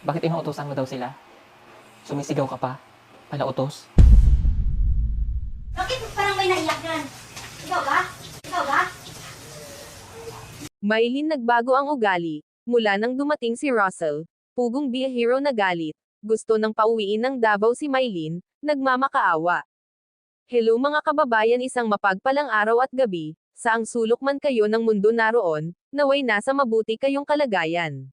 Bakit inuutosan mo daw sila? Sumisigaw ka pa? Palautos? Bakit parang may naiyak yan? Ikaw ba? Ikaw ba? Maylin nagbago ang ugali, mula nang dumating si Russell. Pugong be a hero na galit. Gusto nang pauwiin ng Davao si Maylin, nagmamakaawa. Hello mga kababayan, isang mapagpalang araw at gabi, saang sulok man kayo ng mundo naroon, naway nasa mabuti kayong kalagayan.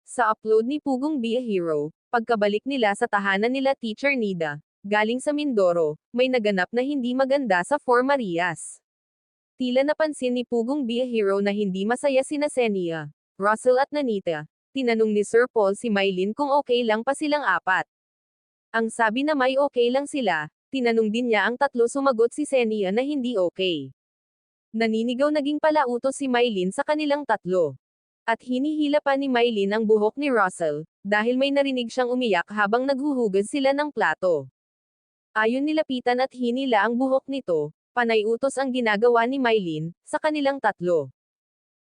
Sa upload ni Pugong Be a Hero, pagkabalik nila sa tahanan nila Teacher Nida, galing sa Mindoro, may naganap na hindi maganda sa Four Marias. Tila napansin ni Pugong Be a Hero na hindi masaya sina Senia, Russell at Nanita. Tinanong ni Sir Paul si Maylin kung okay lang pa silang apat. Ang sabi na may okay lang sila, tinanong din niya ang tatlo, sumagot si Senia na hindi okay. Naninigaw naging palautos si Maylin sa kanilang tatlo. At hinihila pa ni Maylin ang buhok ni Russell, dahil may narinig siyang umiyak habang naghuhugas sila ng plato. Ayon nilapitan at hinila ang buhok nito, panay utos ang ginagawa ni Maylin sa kanilang tatlo.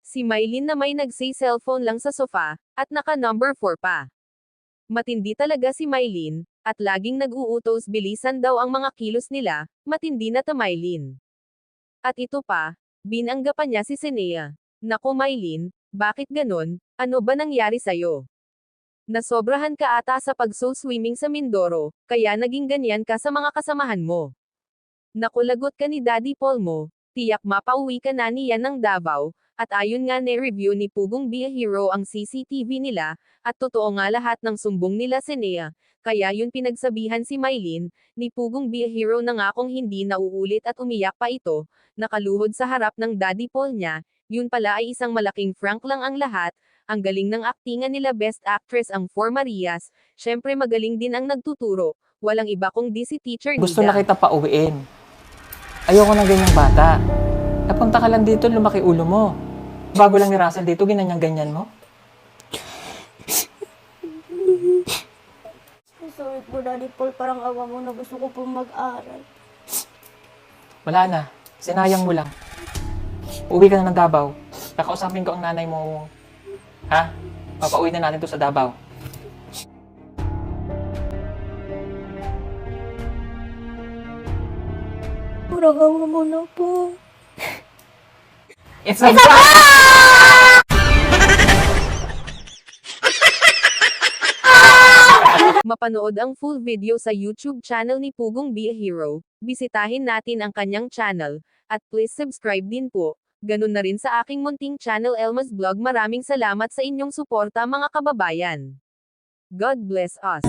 Si Maylin na may nagsay cellphone lang sa sofa, at naka number 4 pa. Matindi talaga si Maylin, at laging nag-uutos bilisan daw ang mga kilos nila, matindi na ta Maylin. At ito pa, binangga pa niya si Senea. Naku Maylin, bakit ganon, ano ba nangyari sa'yo? Nasobrahan ka ata sa pag-soul swimming sa Mindoro, kaya naging ganyan ka sa mga kasamahan mo. Nakulagot ka ni Daddy Paul mo, tiyak mapauwi ka na niya ng Davao, at ayon nga review ni Pugong Be a Hero ang CCTV nila, at totoo nga lahat ng sumbong nila Senea, kaya yun pinagsabihan si Maylin, ni Pugong Be a Hero na nga kung hindi nauulit at umiyak pa ito, nakaluhod sa harap ng Daddy Paul niya, yun pala ay isang malaking prank lang ang lahat, ang galing ng aktingan nila Best Actress ang Four Marias, syempre magaling din ang nagtuturo, walang iba kundi si Teacher Nida. Gusto na kita pauwiin. Ayoko ng ganyang bata. Napunta ka lang dito, lumaki ulo mo. Bago lang ni Russell dito, ganyan mo? Sorry po, Daddy Paul. Parang awa mo na gusto ko po mag-aral. Wala na. Sinayang mo lang. Uwi ka na ng Davao. Kakausapin ko ang nanay mo. Ha? Papauwi na natin to sa Davao. Parang awa mo na po. It's a Mapanood ang full video sa YouTube channel ni Pugong Be a Hero, bisitahin natin ang kanyang channel, at please subscribe din po. Ganun na rin sa aking munting channel Elmas Vlog. Maraming salamat sa inyong suporta mga kababayan. God bless us.